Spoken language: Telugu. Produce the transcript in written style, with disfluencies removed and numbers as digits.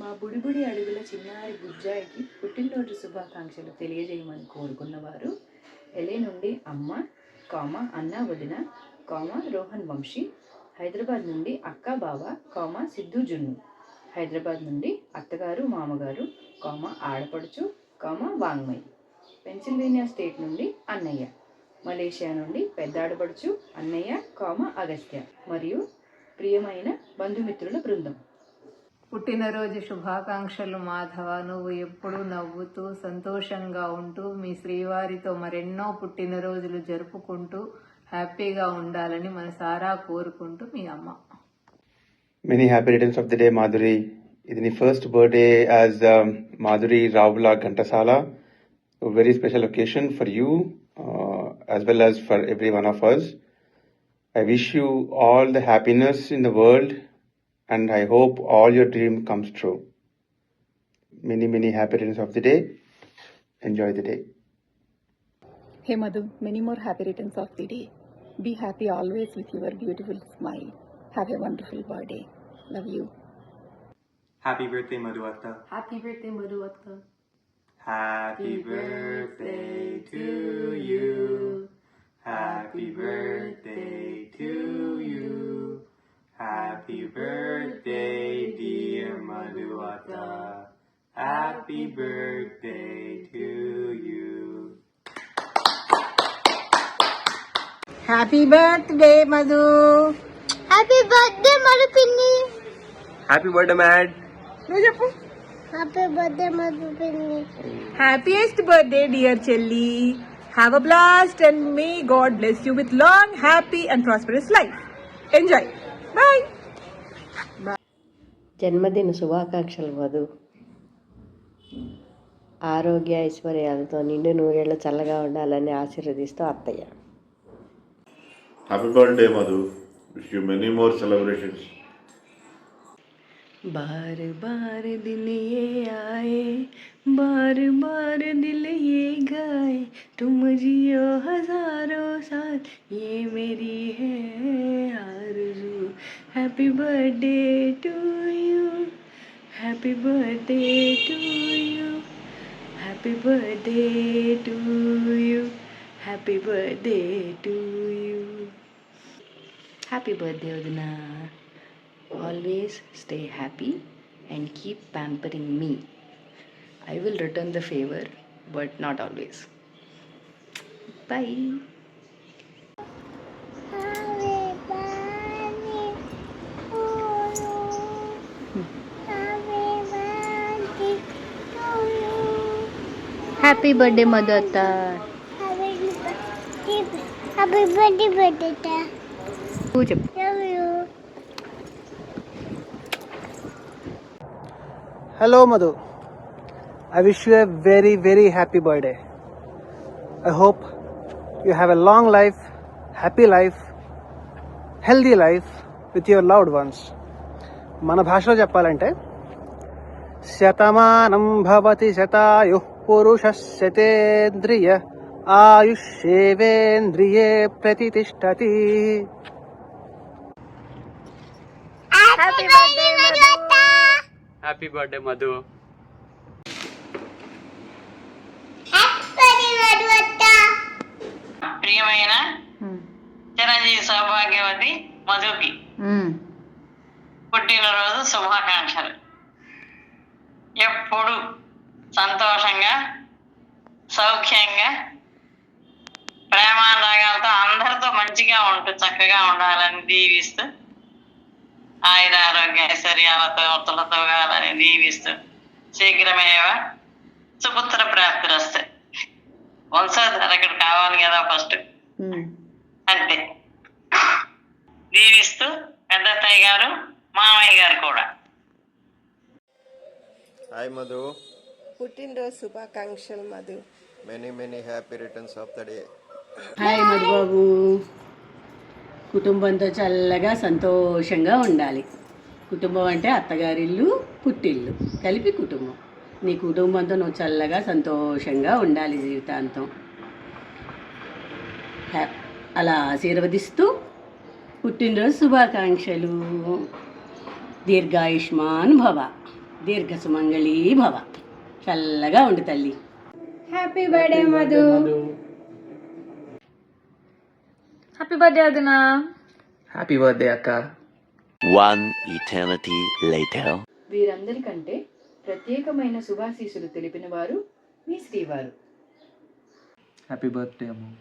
మా బుడిబుడి అడుగుల చిన్నారి బుజ్జాయికి పుట్టినరోజు శుభాకాంక్షలు తెలియజేయమని కోరుకున్నవారు ఎలే నుండి అమ్మ అన్న వదిన రోహన్ వంశీ, హైదరాబాద్ నుండి అక్క బావ సిద్ధు జున్ను, హైదరాబాద్ నుండి అత్తగారు మామగారు ఆడపడుచు వాంగ్మయి, పెన్సిల్వేనియా స్టేట్ నుండి అన్నయ్య, మలేషియా నుండి పెద్ద ఆడపడుచు అన్నయ్య అగస్త్య మరియు ప్రియమైన బంధుమిత్రుల బృందం. పుట్టినరోజు శుభాకాంక్షలు మాధవ. నువ్వు ఎప్పుడూ నవ్వుతూ సంతోషంగా ఉంటూ మీ శ్రీవారితో మరెన్నో పుట్టినరోజులు జరుపుకుంటూ హ్యాపీగా ఉండాలని మనసారా కోరుకుంటూ మీ అమ్మ. Many happy returns of the day, Madhuri. It's the first birthday as Madhuri Ravula Ghantasala. A very special occasion for you as well as for every one of us. I wish you all the happiness in the world and I hope all your dream comes true. Many happy returns of the day. Enjoy the day. Hey Madhu, many more happy returns of the day. Be happy always with your beautiful smile. Have a wonderful birthday. Love you. Happy birthday, Madhu Atta. Happy birthday, Madhu Atta. Happy birthday to you. Happy birthday to you. Happy birthday, dear Madhu Atta. Happy birthday to you. Happy birthday Madhu. Happy birthday Madhu పిన్ని. Happy birthday, Mad. నువ్వు చెప్పు. హ్యాపీ బర్త్డే మధు పిన్ని. హ్యాపీయెస్ట్ బర్త్డే డియర్ చెల్లి. Have a blast and may God bless you with long happy and prosperous life. Enjoy. Bye. జన్మదిన శుభాకాంక్షలు మధు. ఆరోగ్య ఐశ్వర్యాలతో నిండు నూరేళ్ళు చల్లగా ఉండాలని ఆశీర్వదిస్తూ అత్తయ్య. Happy birthday, Madhu. Wish you many more celebrations. बार बार दिन ये आए, बार बार दिल ये गाए, तुम जियो हजारों साल, ये मेरी है आरज़ू. Happy birthday to you, happy birthday to you, happy birthday to you, happy birthday to you. Happy birthday, Udina. Always stay happy and keep pampering me. I will return the favor, but not always. Bye. Happy birthday Madhu Atta. Happy birthday Atta. నువ్వు చెప్పు. Love you. Hello Madhu. I wish you a very happy birthday. I hope you have a long life, happy life, healthy life with your loved ones. మన భాషలో చెప్పాలంటే శతమానం భవతి శతాయు పురుష శతేంద్రియ ఆయుష్యేవేంద్రియే ప్రతిష్టతి. Happy birthday Madhu Atta. Happy birthday, Madhu. Happy birthday Madhu Atta. ప్రియమైన చిరంజీవి సౌభాగ్యవతి మధుకి పుట్టినరోజు శుభాకాంక్షలు. ఎప్పుడు సంతోషంగా సౌఖ్యంగా ప్రేమానురాగాలతో అందరితో మంచిగా ఉంటూ చక్కగా ఉండాలని దీవిస్తూ ఆయుర ఆరోగ్య ఐశ్వర్యాలతో కావాలని దీవిస్తూ శీఘ్రమేవ సుపుత్ర ప్రాప్తి వస్తాయి. వంశోద్ధరకుడు కావాలి కదా ఫస్ట్, అంతే దీవిస్తూ పెద్దత్తయ్య గారు మామయ్య గారు కూడా. హాయ్ మధు. పుట్టినరోజు శుభాకాంక్షలు Madhu. Many happy returns of the day. Hi Madhubabu. కుటుంబంతో చల్లగా సంతోషంగా ఉండాలి. కుటుంబం అంటే అత్తగారిల్లు పుట్టిల్లు కలిపి కుటుంబం. నీ కుటుంబంతో నువ్వు చల్లగా సంతోషంగా ఉండాలి జీవితాంతం. అలా ఆశీర్వదిస్తూ పుట్టినరోజు శుభాకాంక్షలు. దీర్ఘాయుష్మాన్ భవ. దీర్ఘ సుమంగళీ భవ. చల్లగా ఉండు తల్లి. Happy birthday Madhu. Happy birthday Adina. Happy birthday అక్క. One eternity later. వీరందరికంటే ప్రత్యేకమైన శుభాశీస్సులు తెలిపిన వారు మీ శ్రీవారు. హ్యాపీ బర్త్డే అమ్మ.